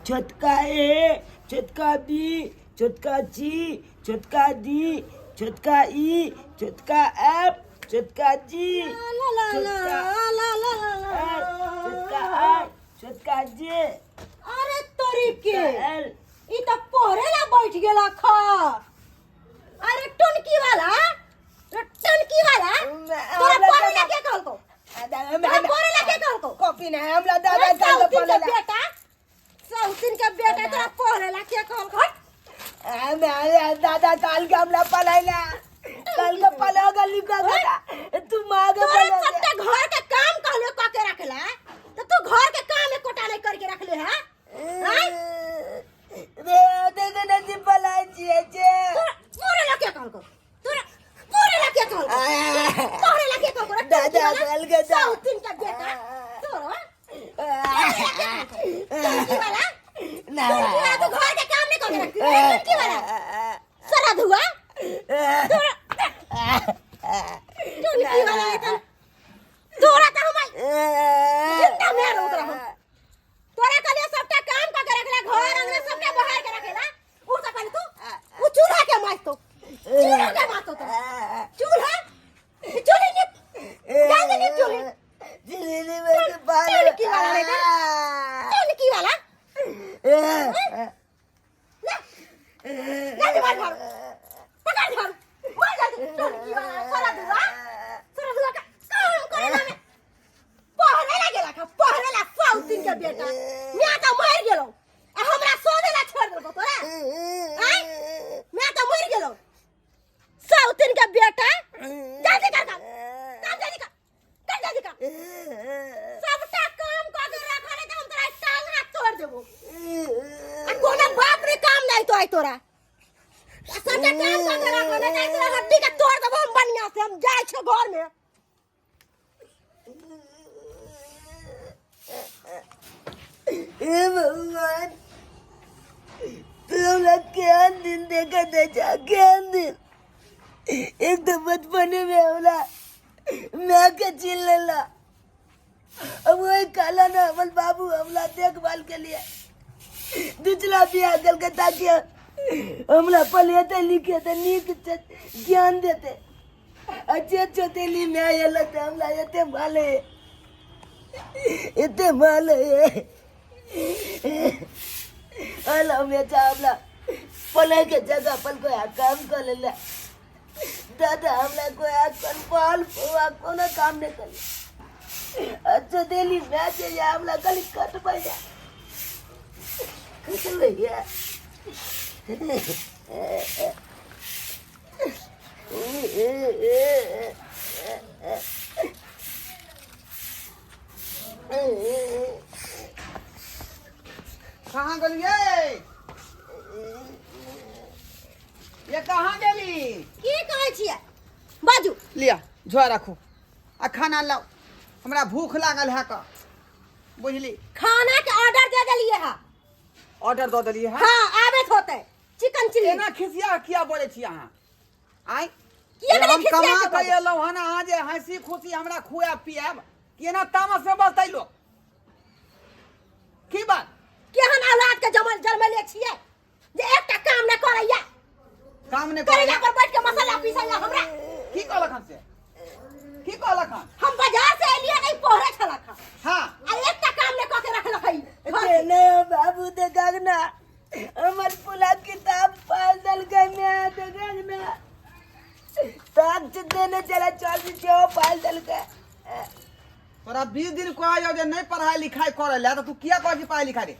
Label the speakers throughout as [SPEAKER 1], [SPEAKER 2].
[SPEAKER 1] छोटका ए, छोटका बी, छोटका जी, छोटका डी, छोटका ई, छोटका एफ, छोटका जी, छोटका आर, छोटका जे।
[SPEAKER 2] अरे तोरी के
[SPEAKER 1] एल।
[SPEAKER 2] ई तो पहरेला बैठ गेला खा। अरे टुनकी वाला तोरा पहरेला के कहल को? तोरा पहरेला के कहल को?
[SPEAKER 1] कॉपी नहीं हमरा दादा का
[SPEAKER 2] के बेटा सौसिन के बेटा तोरा पहरेला के कहल को?
[SPEAKER 1] मेरे दादा काल के हमला पलाइला कल के पला गली का बेटा तू मां के
[SPEAKER 2] तोरा सबटा घर के काम कहले क के रखला तो तू घर के काम एकोटा नहीं करके रखले है हैं?
[SPEAKER 1] रे देख न जी पलाई छिए छे
[SPEAKER 2] पूरे लके कहल को? तोरा पूरे लके कहल को? पूरे लके कहल को?
[SPEAKER 1] दादा काल के
[SPEAKER 2] सौसिन के बेटा तोरा टुनकी वाला
[SPEAKER 1] ना
[SPEAKER 2] तू घर के काम नहीं करके रखती टुनकी वाला सारा धुआ तोरा टुनकी वाला है तोरा तो हम जिंदा में उतरा हम तोरा के लिए सबटा काम करके रखला घर अंगना सबटा बहार के रखेला उ तो पहले तू उ चूल्हा के मारतो तो चूल्हा चूल्हे ने जान नहीं चूल्हे
[SPEAKER 1] जिलेली में बाल
[SPEAKER 2] टुनकी वाला है टुनकी वाला ले ले मार पकड़ धर मार जा टुनकी वाला सारा दुआ का काम करेला में पहरे लागेला का पहरेला सौतिन के बेटा मैं तो मर गेलो आ हमरा सोनेला छोड़ देबो तोरा हैं मैं तो मर गेलो सौतिन के बेटा जल्दी कर काम जल्दी कर सबटा काम क के रखले त हम तोरा टांग हाथ तोड़ देबो आ कोनो बाप रे काम नहीं तो आई तोरा सबटा काम क के रखले त तोरा हड्डी के तोड़ देबो हम बढ़िया से हम जाय छ घर में
[SPEAKER 1] ए भगवान तुम लोग क्या दिन देखा था जा क्या दिन एक तो बचपने में होला मैं के छीन लेला अब वही काला ना अमल बाबू हमला देखभाल के लिए दूसरा बिया कलकत्ता के हमला पढ़ते लिखे थे नीक ज्ञान देते अच्छे चौथेली में आया लगता हमला इतने माले अला में चावला पले के जगह पर कोई काम कर ले दादा हमला कोई कर पाल कोनो काम नहीं कर अच्छा दिल्ली मैच या हमला कल कट पड़ा कट गया
[SPEAKER 3] कहाँ गलिए ये कहाँ गेली
[SPEAKER 2] की कहै छियै बाजू
[SPEAKER 3] लिया झोरा रखो आ खाना लाओ हमरा भूख लागल है का बुझली
[SPEAKER 2] खाना के ऑर्डर दे देलिए है
[SPEAKER 3] ऑर्डर दो देलिए है
[SPEAKER 2] हां आबेत होते चिकन चिली
[SPEAKER 3] एना खिसिया किया बोले छी अहाँ आइ
[SPEAKER 2] किया
[SPEAKER 3] हम
[SPEAKER 2] खिसिया
[SPEAKER 3] कमा
[SPEAKER 2] के
[SPEAKER 3] के
[SPEAKER 2] बोले?
[SPEAKER 3] एलौ हन अहाँ जे हंसी खुशी हमरा खुआब पियाब केना तामस में बसतै लोग की बात
[SPEAKER 2] केहन औलाद के जन्मले छियै जे एकटा काम न करैया
[SPEAKER 3] काम ने
[SPEAKER 2] करेला पर बैठ के मसाला पीसैया हमरा
[SPEAKER 3] की कहलक हन से की कहलक हन
[SPEAKER 2] हम बाजार से एलिए नहीं पहरे छलक
[SPEAKER 3] हां
[SPEAKER 2] आ एकटा काम न क के रखलक
[SPEAKER 1] ते नहीं बाबू दे गगना हमर पुला किताब पाल दल के मैं दे गगना ताक देने चला चल जो पाल दल के
[SPEAKER 3] तोरा 20 दिन को आयो जे नहीं पढ़ाई लिखाई करे ले तो तू किया कहै छी पढ़ाई लिखाई रे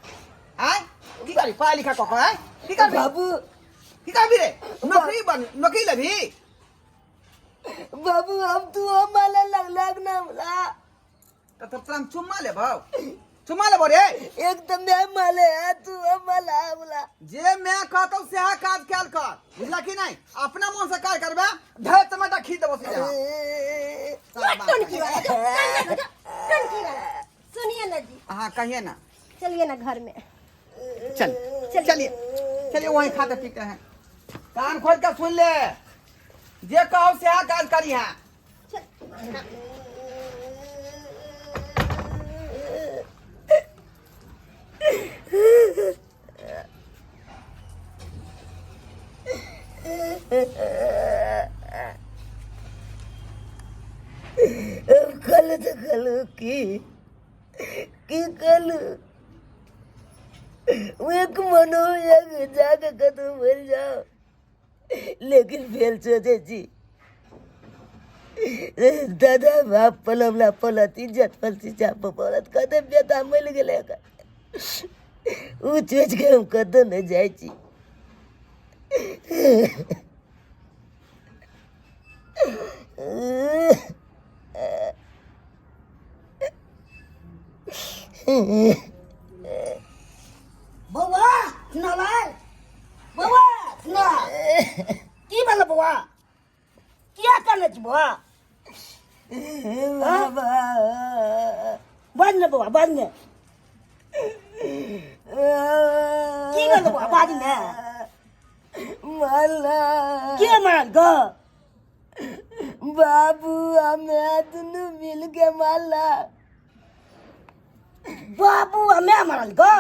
[SPEAKER 3] आय की करी पढ़ाई लिखाई क के की करबी
[SPEAKER 1] बाबू
[SPEAKER 3] की करबी रे नौकरी लेबी
[SPEAKER 1] बाबू हम तू हमारा लग ना मला
[SPEAKER 3] तो तोरा चुम्मा लेबौ चुम्मा लेबो रे
[SPEAKER 1] एकदम मैं माले है तू हमारा बोला
[SPEAKER 3] जे मैं कहतौ से काज कैल कर बुझला कि नहीं अपना मन से काज करबे धै टमाटर खी देबो सीधा
[SPEAKER 2] टनकी वाला सुनिए ना जी
[SPEAKER 3] हां कहिए ना
[SPEAKER 2] चलिए ना घर में
[SPEAKER 3] चलिए वहीं खाते पीते हैं कान खोल कर सुन ले जे कहो से काज करी है
[SPEAKER 2] चल
[SPEAKER 1] कल तो कल की कल एक मनो एक जाके कदू मर जाओ लेकिन फेल सोचे छी दादा बाप पलमला पलत इज्जत फलसी चाप पलत कदे बेटा मिल गेले का उ चोच के हम कदो न जाय छी
[SPEAKER 2] बौआ सुना भाई बौआ सुना की भेल बौआ क्या करले छी बौआ
[SPEAKER 1] बाबा
[SPEAKER 2] बाज ने बौआ बाज ने की भेल बौआ बाज ने
[SPEAKER 1] माला
[SPEAKER 2] के मारल गो
[SPEAKER 1] बाबू हमें दुनू मिल के माला
[SPEAKER 2] बाबू हमें मारल गो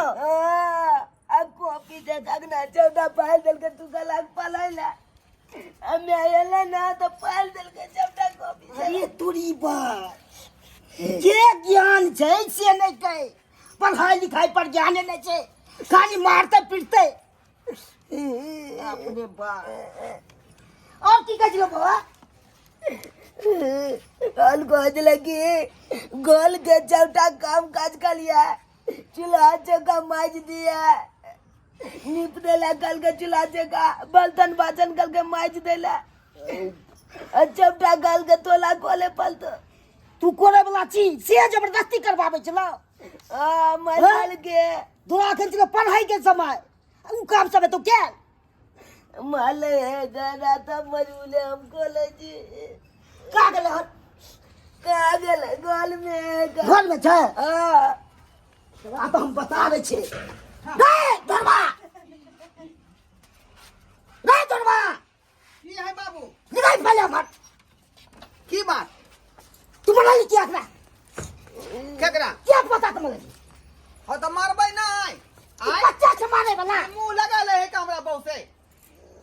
[SPEAKER 1] अब कॉपी देखा ना 14 पाल दल के तू गला पलाइला हमें आयला ना तो पाल दल के 14 कॉपी
[SPEAKER 2] अरे तोरी बात जे ज्ञान छै से नहीं कहे पढ़ाई लिखाई पर ज्ञान नहीं छै खाली मारते पीटते अपने बाप और की कह बौआ
[SPEAKER 1] कल खोज लगी गोल के 14 काम काज कर लिया चूल्हा चौका माज दिया निप देला कल के चूल्हा चौका बर्तन बासन कल के माज देला चौटा कल के तोला कोले पलतो
[SPEAKER 2] तू कोरे वाला छी से जबरदस्ती करवावे चलो
[SPEAKER 1] मल के
[SPEAKER 2] दूरा के चलो पढ़ाई के समय उ काम सब तो क्या
[SPEAKER 1] माले है गाना तो मजबूले हमको ले जी
[SPEAKER 2] का गेले हट
[SPEAKER 1] का गेले गोल में
[SPEAKER 2] घर में छै आ तो हम बता रहे छे रे धरवा
[SPEAKER 3] की है बाबू
[SPEAKER 2] निकाल पहले मत
[SPEAKER 3] की बात
[SPEAKER 2] तू बना ली क्या करा
[SPEAKER 3] केकरा
[SPEAKER 2] क्या पता तुम्हें
[SPEAKER 3] हो तो मारबै नहीं आय
[SPEAKER 2] बच्चा से मारे वाला
[SPEAKER 3] मुंह लगा ले है हमरा बहु से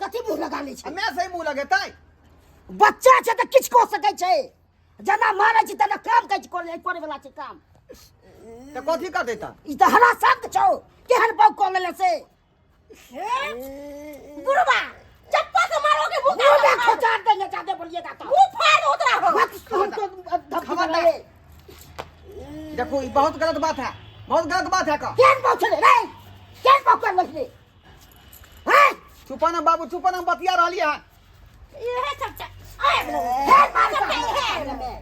[SPEAKER 2] कथी मुंह लगा ले छै
[SPEAKER 3] हमें से मुंह लगेतै
[SPEAKER 2] बच्चा छै त किछ को सकै छै जना मारे छै तना काम कै छै करे वाला छै काम
[SPEAKER 3] तो कथी कर देता
[SPEAKER 2] ई त हरा शब्द छौ केहन पाउ को लेले से बुढ़वा चप्पा के मारोगे भूखा में खोचार देंगे जाते पड़िएगा तो मुंह फाड़ उतरा हो
[SPEAKER 3] खबरदार देखो ये बहुत गलत बात है बहुत गलत बात है का
[SPEAKER 2] केन पाउ छले रे केन पाउ कर लखले हैं
[SPEAKER 3] चुपा ना बाबू चुपा ना बतिया रहली है
[SPEAKER 2] ये चच्चा आए हेर मार के हेर में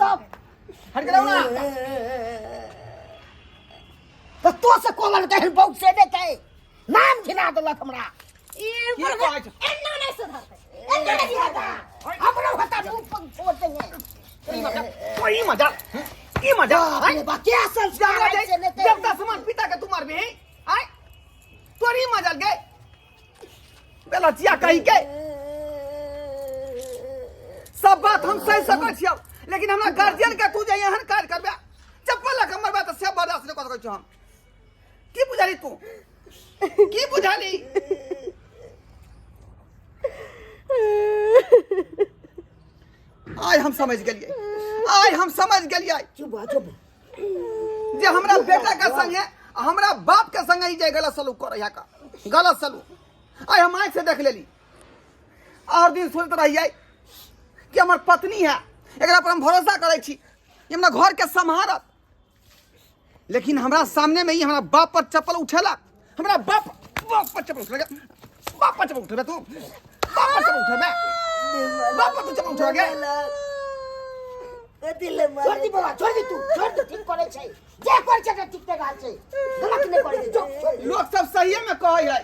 [SPEAKER 3] सब हट गया ना
[SPEAKER 2] तो तो से कोमल कहन बहुत से दे के नाम घिना देलक हमरा
[SPEAKER 3] की कहै छै
[SPEAKER 2] एन्ना नहीं सुधरते एन्ना नहीं सुधरता हमरो हता मुंह पर छोड़ देंगे
[SPEAKER 3] कोई मजा की मजा
[SPEAKER 2] अरे बा क्या संस्कार है से लेते
[SPEAKER 3] जब तक समान पिता के तुम्हार भी आय तोरी मजा गए बेलचिया कहि के सब बात हम सही सकै छियौ लेकिन हमरा गार्जियन के तू जे एहन काज करबे चप्पल लग मरबा त से बर्दाश्त नहीं कर सकै छी हम की बुझाली तू की बुझाली आज हम समझ गेलिए
[SPEAKER 2] चुप
[SPEAKER 3] जे हमरा बेटा के संगे हमरा बाप के संगे ही जे गलत सलूक कर रहा का गलत सलूक आज हम आँख से देख लेली और दिन सोचत रहिए कि हमर पत्नी है एकरा पर हम भरोसा करे छी ये हमरा घर के संभारत लेकिन हमरा सामने में ही हमरा बाप पर चप्पल उठेला हमरा बाप पर चप्पल उठेला बाप पर चप्पल उठेबे तू बाप पर चप्पल उठेबे बाप पर चप्पल उठेबे
[SPEAKER 1] कथी ले
[SPEAKER 2] छोड़
[SPEAKER 1] मारे
[SPEAKER 2] दी बाबा छोड़ दी तू छोड़ दे ठीक करे छै जे कर छै ठीक ते गाल छै गलत नहीं करे जो
[SPEAKER 3] लोग सब सही में कहे है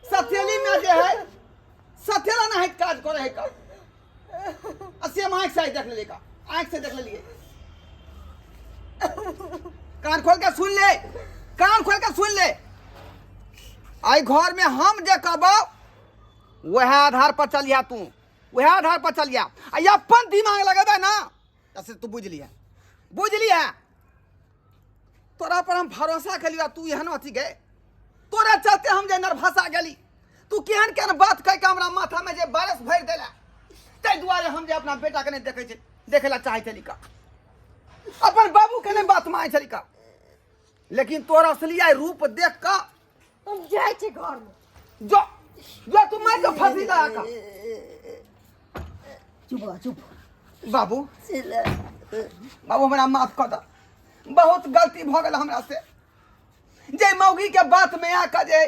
[SPEAKER 3] सथेली में जे है सथेला ना है काज करे है का असे हम आँख से देख ले का आँख से देख लिए कान खोल के सुन ले कान खोल के सुन ले आई घर में हम जे कहबो वह आधार पर चलिया तू वह आधार पर चलिया आ अपन दिमाग लगाबे ना ऐसे तू बुझ लिया तोरा पर हम भरोसा कलिया तू एहन अथी गए तोरा चलते हम जे नर्भसा गेली तू केहन केहन बात कह के हमरा माथा में जे बारिश भर देला ताहि दुआरे हम जे अपना बेटा के नहीं देखे छे देखे ला चाहे छली का अपन बाबू के नहीं बात माने छली का लेकिन तोरा असली रूप देख का
[SPEAKER 2] हम जाए छे घर में
[SPEAKER 3] जो जो तू मार के फंसी ला का
[SPEAKER 2] चुप
[SPEAKER 3] बाबू
[SPEAKER 1] सिला
[SPEAKER 3] बाबू हमरा माफ कर दा बहुत गलती भ गेल हमरा से जे मौगी के बात में आकर जे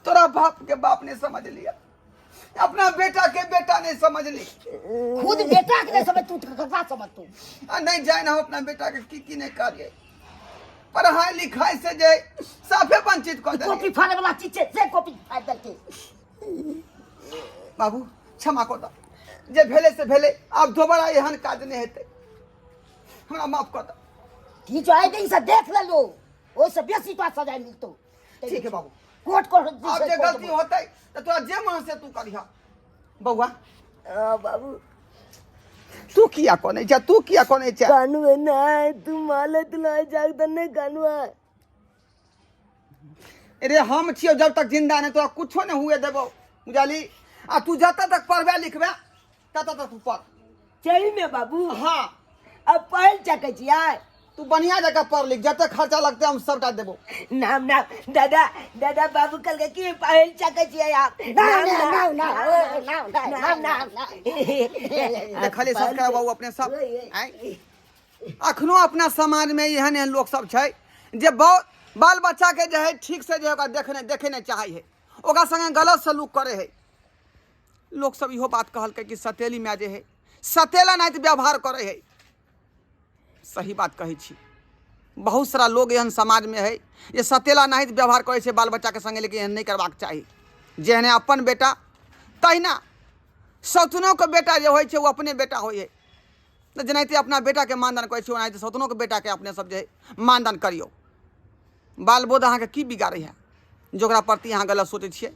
[SPEAKER 3] तोरा बाप के बाप ने समझ लिया अपना बेटा के बेटा नहीं समझ ली
[SPEAKER 2] खुद बेटा के नहीं समझ तू ककरा समझ तू
[SPEAKER 3] नहीं जाए ना अपना बेटा के की नहीं करिए पढ़ाई लिखाई से जे साफे वंचित कर
[SPEAKER 2] कॉपी
[SPEAKER 3] दे
[SPEAKER 2] फाड़े वाला चीज से कॉपी फाड़ दे के
[SPEAKER 3] बाबू क्षमा कर दा जे भेले से भेले अब दोबारा एहन काज नहीं हेते हमरा माफ कर दा
[SPEAKER 2] की जो आई नहीं से देख ले लो ओ से बेसी तो सजा मिलतो
[SPEAKER 3] ठीक है बाबू
[SPEAKER 2] कोर्ट को
[SPEAKER 3] अब जे गलती होते तो तोरा जे मन से तू करिहा बउआ
[SPEAKER 1] बाबू
[SPEAKER 3] तू किया कोने जा तू किया कोने जा
[SPEAKER 1] कानू ना तू माले तुला जागता नहीं कानू
[SPEAKER 3] अरे हम छियो जब तक जिंदा नहीं तोरा कुछो नहीं हुए देबो बुझाली आ तू जब तक पढ़बे लिखबे तब तक तू पढ़
[SPEAKER 1] सही में बाबू
[SPEAKER 3] हाँ
[SPEAKER 1] अब पढ़ सके छियै
[SPEAKER 3] तू बढ़िया जगह पढ़ लिख जब तक खर्चा लगते हम सबटा देबो
[SPEAKER 1] नाम नाम दादा दादा बाबू कल के की पढ़ सके छियै आप
[SPEAKER 3] देखले सब के बाबू अपने सब आय अखनो अपना समाज में एहन एहन लोग सब छै जे बाल बच्चा के जे है ठीक से जे ओकरा देखे नहीं चाहे है ओकरा संगे गलत सलूक करे है लोग सब इहो बात कहल के कि सतेली में जे है सतेला नहीं व्यवहार करे है सही बात कही छी बहुत सारा लोग एहन समाज में है ये सतेला नहीं व्यवहार करे छे बाल बच्चा के संगे लेकिन एहन नहीं करबाक चाही जेहने अपन बेटा तहिना सौतनों के बेटा जे होय छे वो अपने बेटा होय है तो जेनाहिते अपना बेटा के मानदान करे छे ओनाहिते सौतनों के बेटा के अपने सब जे मानदान करियो बाल बोध अहाँ के की बिगाड़े है जोकरा प्रति अहाँ गलत सोचे छिए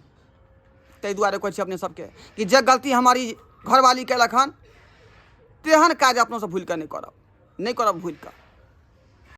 [SPEAKER 3] ताहि दुआरे कहै छी अपने सबके कि जे गलती हमारी घरवाली केलक हन तेहन काज अपनों से भूल कर नहीं करब भूल कर